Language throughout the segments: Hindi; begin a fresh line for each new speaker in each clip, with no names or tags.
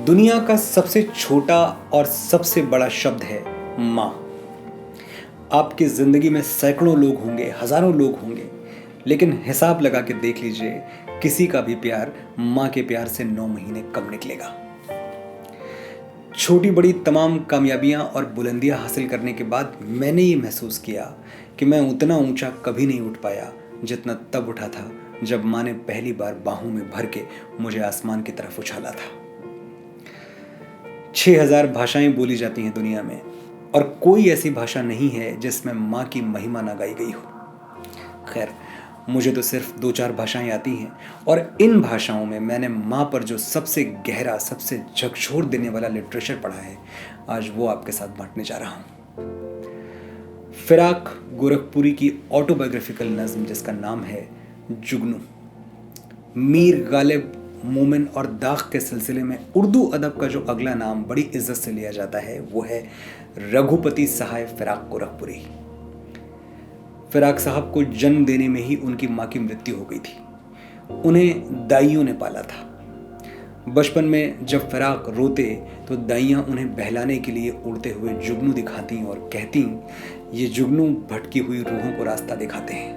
दुनिया का सबसे छोटा और सबसे बड़ा शब्द है माँ। आपकी ज़िंदगी में सैकड़ों लोग होंगे, हज़ारों लोग होंगे, लेकिन हिसाब लगा के देख लीजिए, किसी का भी प्यार माँ के प्यार से 9 महीने कम निकलेगा। छोटी बड़ी तमाम कामयाबियाँ और बुलंदियाँ हासिल करने के बाद मैंने ये महसूस किया कि मैं उतना ऊंचा कभी नहीं उठ पाया जितना तब उठा था जब माँ ने पहली बार बाहों में भर के मुझे आसमान की तरफ उछाला था। 6000 भाषाएं बोली जाती हैं दुनिया में, और कोई ऐसी भाषा नहीं है जिसमें माँ की महिमा ना गाई गई हो। खैर, मुझे तो सिर्फ 2-4 भाषाएं आती हैं, और इन भाषाओं में मैंने माँ पर जो सबसे गहरा, सबसे झकझोर देने वाला लिटरेचर पढ़ा है, आज वो आपके साथ बांटने जा रहा हूँ। फिराक गोरखपुरी की ऑटोबायोग्राफिकल नज्म जिसका नाम है जुगनू। मीर गालिब, मोमिन और दाग के सिलसिले में उर्दू अदब का जो अगला नाम बड़ी इज्जत से लिया जाता है वो है रघुपति सहाय फिराक गोरखपुरी। फिराक साहब को जन्म देने में ही उनकी माँ की मृत्यु हो गई थी। उन्हें दाइयों ने पाला था। बचपन में जब फिराक रोते तो दाइयाँ उन्हें बहलाने के लिए उड़ते हुए जुगनू दिखाती और कहती, ये जुगनू भटकी हुई रूहों को रास्ता दिखाते हैं।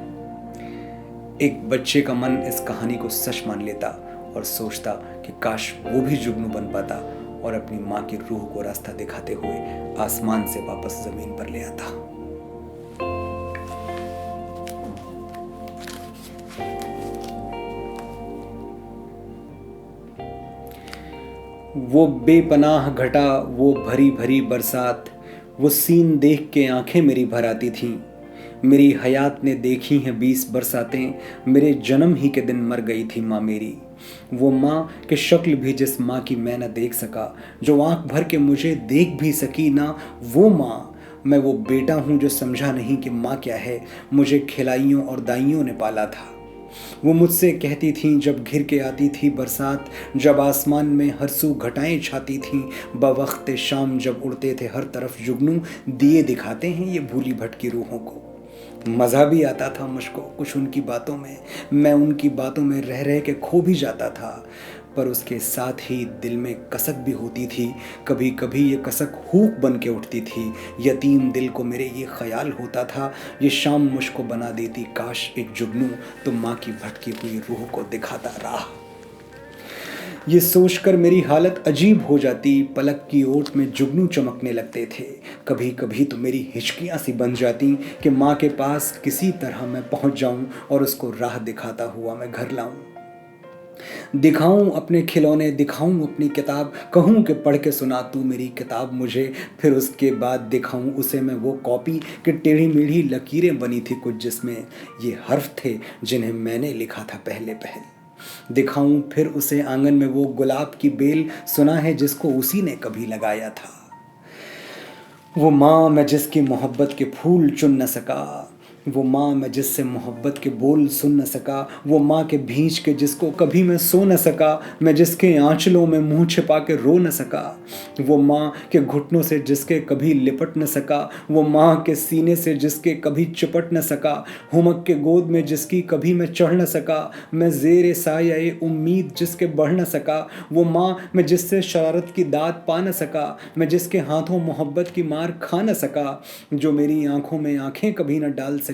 एक बच्चे का मन इस कहानी को सच मान लेता और सोचता कि काश वो भी जुगनू बन पाता और अपनी माँ की रूह को रास्ता दिखाते हुए आसमान से वापस जमीन पर ले आता। वो बेपनाह घटा, वो भरी भरी बरसात, वो सीन देख के आंखें मेरी भर आती थीं। मेरी हयात ने देखी हैं 20 बरसातें, मेरे जन्म ही के दिन मर गई थी माँ मेरी। वो माँ के शक्ल भी जिस माँ की मैं न देख सका, जो आंख भर के मुझे देख भी सकी ना, वो माँ। मैं वो बेटा हूँ जो समझा नहीं कि माँ क्या है, मुझे खिलाइयों और दाइयों ने पाला था। वो मुझसे कहती थीं जब घिर के आती थी बरसात, जब आसमान में हरसू घटाएं छाती थीं, बवक्त शाम जब उड़ते थे हर तरफ जुगनू, दिए दिखाते हैं ये भूली भटकी रूहों को। मज़ा भी आता था मुझको कुछ उनकी बातों में, मैं उनकी बातों में रह रह के खो भी जाता था, पर उसके साथ ही दिल में कसक भी होती थी। कभी कभी ये कसक हूक बन के उठती थी। यतीम दिल को मेरे ये ख्याल होता था, ये शाम मुझको बना देती काश एक जुगनू, तो माँ की भटकी हुई रूह को दिखाता राह। ये सोचकर मेरी हालत अजीब हो जाती, पलक की ओट में जुगनू चमकने लगते थे। कभी कभी तो मेरी हिचकियाँ सी बन जाती कि माँ के पास किसी तरह मैं पहुँच जाऊँ और उसको राह दिखाता हुआ मैं घर लाऊँ। दिखाऊं अपने खिलौने, दिखाऊं अपनी किताब, कहूं कि पढ़ के सुना तू मेरी किताब मुझे, फिर उसके बाद दिखाऊं उसे मैं वो कॉपी कि टेढ़ी मेढ़ी लकीरें बनी थी कुछ जिसमें ये हर्फ थे जिन्हें मैंने लिखा था पहले पहल। दिखाऊं फिर उसे आंगन में वो गुलाब की बेल, सुना है जिसको उसी ने कभी लगाया था। वो माँ मैं जिसकी मोहब्बत के फूल चुन न सका, वो माँ मैं जिससे मोहब्बत के बोल सुन न सका, वो माँ के भींच के जिसको कभी मैं सो न सका, मैं जिसके आंचलों में मुंह छिपा के रो न सका, वो माँ के घुटनों से जिसके कभी लिपट न सका, वो माँ के सीने से जिसके कभी चिपट न सका, हुमक के गोद में जिसकी कभी मैं चढ़ न सका, मैं ज़ेरे साये उम्मीद जिसके बढ़ न सका, वो माँ मैं जिससे शरारत की दाद पा न सका, मैं जिसके हाथों मोहब्बत की मार खा न सका, जो मेरी आंखों में आंखें कभी न डाल सकी,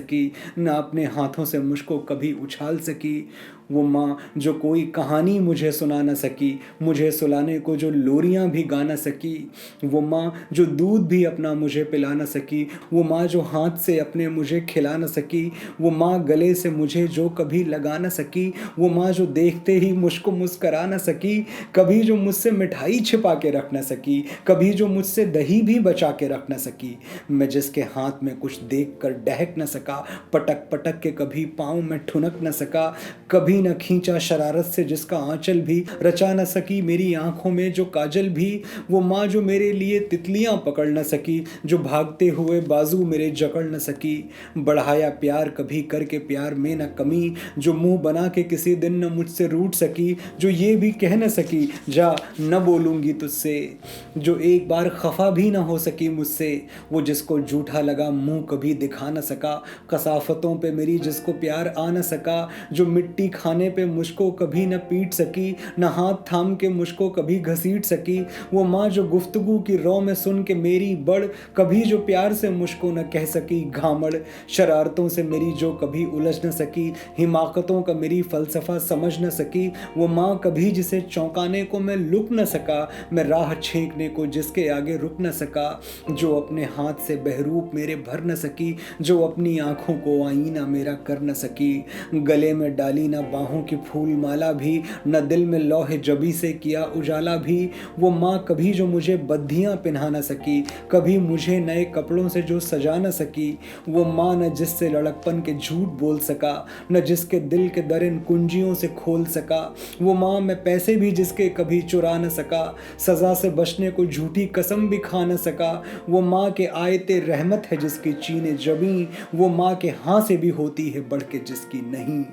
ना अपने हाथों से मुझको कभी उछाल सकी, वो माँ जो कोई कहानी मुझे सुना न सकी, मुझे सुलाने को जो लोरियां भी गा न सकी, वो माँ जो दूध भी अपना मुझे पिला न सकी, वो माँ जो हाथ से अपने मुझे खिला न सकी, वो माँ गले से मुझे जो कभी लगा न सकी, वो माँ जो देखते ही मुझको मुस्करा न सकी, कभी जो मुझसे मिठाई छिपा के रख न सकी, कभी जो मुझसे दही भी बचा के रख न सकी, मैं जिसके हाथ में कुछ देख कर डहक न सका, पटक पटक के कभी पाँव में ठुनक न सका, कभी न खींचा शरारत से जिसका आंचल भी, रचा न सकी मेरी आंखों में जो काजल भी, वो माँ जो मेरे लिए तितलियां पकड़ न सकी, जो भागते हुए बाजू मेरे जकड़ न सकी, बढ़ाया प्यार कभी करके प्यार में न कमी, जो मुंह बना के किसी दिन न मुझसे रूठ सकी, जो ये भी कह न सकी जा न बोलूँगी तुझसे, जो एक बार खफा भी न हो सकी मुझसे, वो जिसको झूठा लगा मुंह कभी दिखा न सका, कसाफतों पे मेरी जिसको प्यार आ न सका, जो मिट्टी खा खाने पे मुझको कभी न पीट सकी, न हाथ थाम के मुझको कभी घसीट सकी। वो माँ जो गुफ्तगू की रौ में सुन के मेरी बड़, कभी जो प्यार से मुझको न कह सकी घामड़। शरारतों से मेरी जो कभी उलझ न सकी, हिमाकतों का मेरी फ़लसफ़ा समझ न सकी। वो माँ कभी जिसे चौंकाने को मैं लुक न सका, मैं राह छेंकने को जिसके आगे रुक न सका। जो अपने हाथ से बहरूप मेरे भर न सकी, जो अपनी आँखों को आईना मेरा कर न सकी। गले में डाली न बाहों की फूल माला भी, न दिल में लौह जबी से किया उजाला भी। वो माँ कभी जो मुझे बद्धियाँ पिन्हा न सकी, कभी मुझे नए कपड़ों से जो सजा न सकी। वो माँ न जिससे लड़कपन के झूठ बोल सका, न जिसके दिल के दर इन कुंजियों से खोल सका। वो माँ मैं पैसे भी जिसके कभी चुरा न सका, सज़ा से बचने को झूठी कसम भी खा न सका। वो माँ के आयते रहमत है जिसकी चीने जबी, वो माँ के हाँ से भी होती है बढ़ के जिसकी नहीं।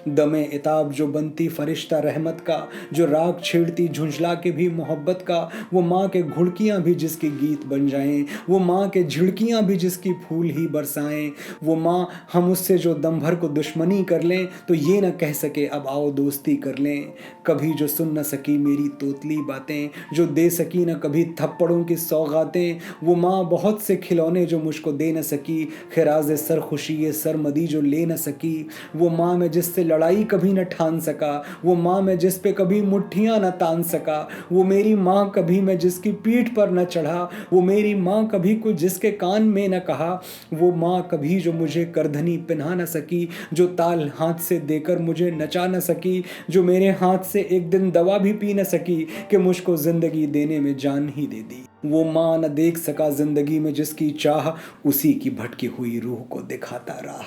दमे इताब जो बनती फरिश्ता रहमत का, जो राग छेड़ती झुंझला के भी मोहब्बत का। वो माँ के घुड़कियाँ भी जिसकी गीत बन जाएं, वो माँ के झिड़कियाँ भी जिसकी फूल ही बरसाएं। वो माँ हम उससे जो दम भर को दुश्मनी कर लें, तो ये न कह सके अब आओ दोस्ती कर लें। कभी जो सुन न सकी मेरी तोतली बातें, जो दे सकी न कभी थप्पड़ों की सौगातें। वो माँ बहुत से खिलौने जो मुझको दे न सकी, खिराज सर खुशी ये सरमदी जो ले न सकी। वो माँ मैं जिससे लड़ाई कभी न ठान सका, वो माँ मैं जिस पे कभी मुट्ठियाँ न तान सका। वो मेरी माँ कभी मैं जिसकी पीठ पर न चढ़ा, वो मेरी माँ कभी कुछ जिसके कान में न कहा। वो माँ कभी जो मुझे करधनी पिन्हा न सकी, जो ताल हाथ से देकर मुझे नचा न सकी। जो मेरे हाथ से एक दिन दवा भी पी न सकी, कि मुझको जिंदगी देने में जान ही दे दी। वो माँ न देख सका जिंदगी में जिसकी चाह, उसी की भटकी हुई रूह को दिखाता रहा।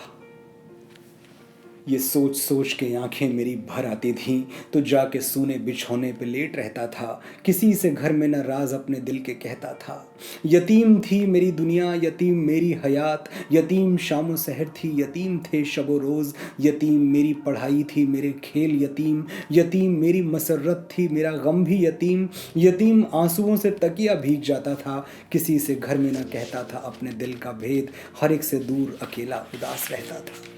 ये सोच सोच के आंखें मेरी भर आती थीं, तो जाके सूने बिछौने पे लेट रहता था। किसी से घर में न राज अपने दिल के कहता था। यतीम थी मेरी दुनिया, यतीम मेरी हयात, यतीम शाम सहर थी, यतीम थे शबो रोज़। यतीम मेरी पढ़ाई थी, मेरे खेल यतीम, यतीम मेरी मसरत थी, मेरा गम भी यतीम। यतीम आंसुओं से तकिया भीग जाता था, किसी से घर में न कहता था अपने दिल का भेद, हर एक से दूर अकेला उदास रहता था।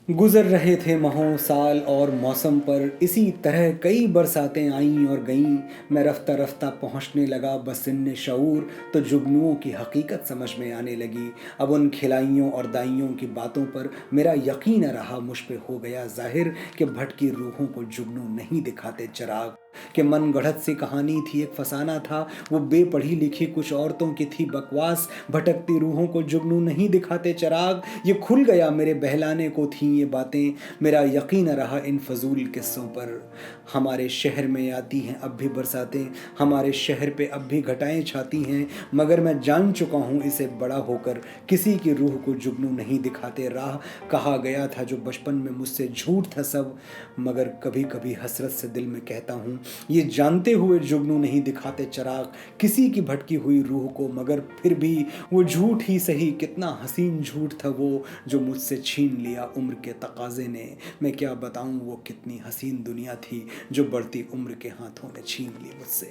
गुजर रहे थे माहों साल और मौसम पर, इसी तरह कई बरसातें आईं और गईं। मैं रफ्ता रफ्ता पहुंचने लगा बसिन्ने शऊर, तो जुगनुओं की हकीकत समझ में आने लगी। अब उन खिलाइयों और दाइयों की बातों पर मेरा यकीन रहा, मुझ पे हो गया जाहिर कि भटकी रूहों को जुगनू नहीं दिखाते चिराग। कि मन गढ़त सी कहानी थी एक फसाना था, वो बेपढ़ी लिखी कुछ औरतों की थी बकवास। भटकती रूहों को जुगनू नहीं दिखाते चिराग, ये खुल गया मेरे बहलाने को थी ये बातें। मेरा यकीन रहा इन फजूल किस्सों पर। हमारे शहर में आती हैं अब भी बरसातें, हमारे शहर पे अब भी घटाएं छाती हैं। मगर मैं जान चुका हूँ इसे बड़ा होकर, किसी की रूह को जुगनू नहीं दिखाते राह। कहा गया था जो बचपन में मुझसे झूठ था सब, मगर कभी कभी हसरत से दिल में कहता हूँ ये जानते हुए जुगनू नहीं दिखाते चिराग किसी की भटकी हुई रूह को। मगर फिर भी वो झूठ ही सही, कितना हसीन झूठ था वो जो मुझसे छीन लिया उम्र के तकाजे ने। मैं क्या बताऊं वो कितनी हसीन दुनिया थी जो बढ़ती उम्र के हाथों ने छीन ली मुझसे।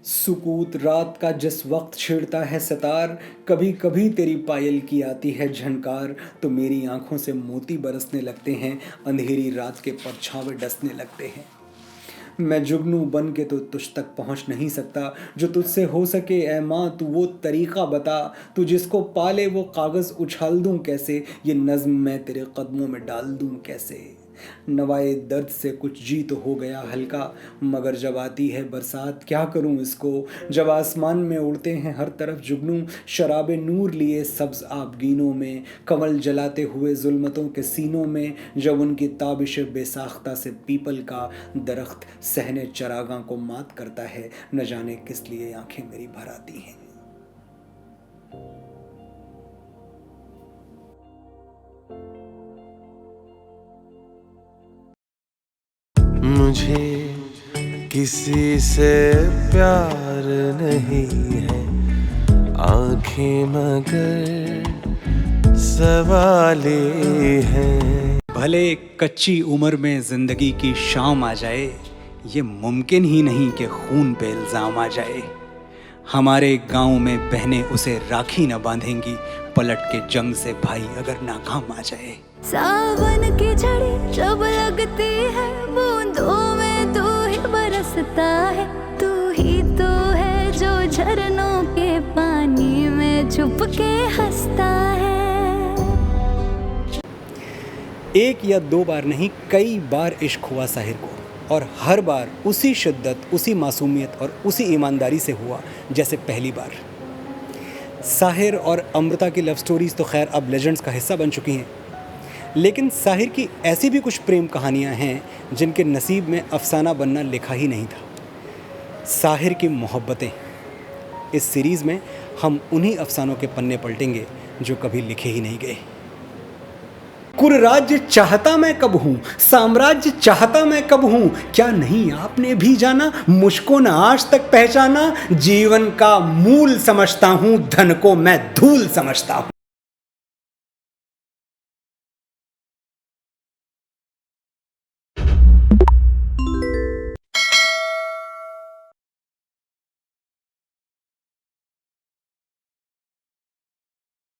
सुकूत रात का जिस वक्त छेड़ता है सितार, कभी कभी तेरी पायल की आती है झनकार, तो मेरी आंखों से मोती बरसने लगते हैं, अंधेरी रात के परछावे डसने लगते हैं। मैं जुगनू बन के तो तुझ तक पहुंच नहीं सकता, जो तुझसे हो सके ऐ माँ तू वो तरीक़ा बता। तू जिसको पाले वो कागज़ उछाल दूँ कैसे, ये नज़्म मैं तेरे कदमों में डाल दूँ कैसे। नवाए दर्द से कुछ जी तो हो गया हल्का, मगर जब आती है बरसात क्या करूं इसको। जब आसमान में उड़ते हैं हर तरफ जुगनू, शराबे नूर लिए सब्ज़ आबगीनों में, कमल जलाते हुए जुल्मतों के सीनों में। जब उनकी ताबिश बेसाख्ता से पीपल का दरख्त सहने चरागां को मात करता है, न जाने किस लिए आंखें मेरी भर आती हैं।
मुझे किसी से प्यार नहीं है, आंखें मगर सवाले हैं।
भले कच्ची उम्र में जिंदगी की शाम आ जाए, ये मुमकिन ही नहीं कि खून पे इल्ज़ाम आ जाए। हमारे गांव में बहनें उसे राखी न बांधेंगी, पलट के जंग से भाई अगर नाकाम आ जाए।
सावन की झड़ी जब लगती है, बूंदों में तू ही बरसता है। तू ही तो है जो झरनों के पानी में छुप के हंसता है।
एक या दो बार नहीं, कई बार इश्क हुआ साहिर को, और हर बार उसी शिद्दत, उसी मासूमियत और उसी ईमानदारी से हुआ जैसे पहली बार। साहिर और अमृता की लव स्टोरीज़ तो खैर अब लेजेंड्स का हिस्सा बन चुकी हैं, लेकिन साहिर की ऐसी भी कुछ प्रेम कहानियां हैं जिनके नसीब में अफसाना बनना लिखा ही नहीं था। साहिर की मोहब्बतें, इस सीरीज़ में हम उन्हीं अफसानों के पन्ने पलटेंगे जो कभी लिखे ही नहीं गए। कुर्राज्य चाहता मैं कब हूँ, साम्राज्य चाहता मैं कब हूँ, क्या नहीं आपने भी जाना, मुझको न आज तक पहचाना। जीवन का मूल समझता हूँ, धन को मैं धूल समझता हूँ।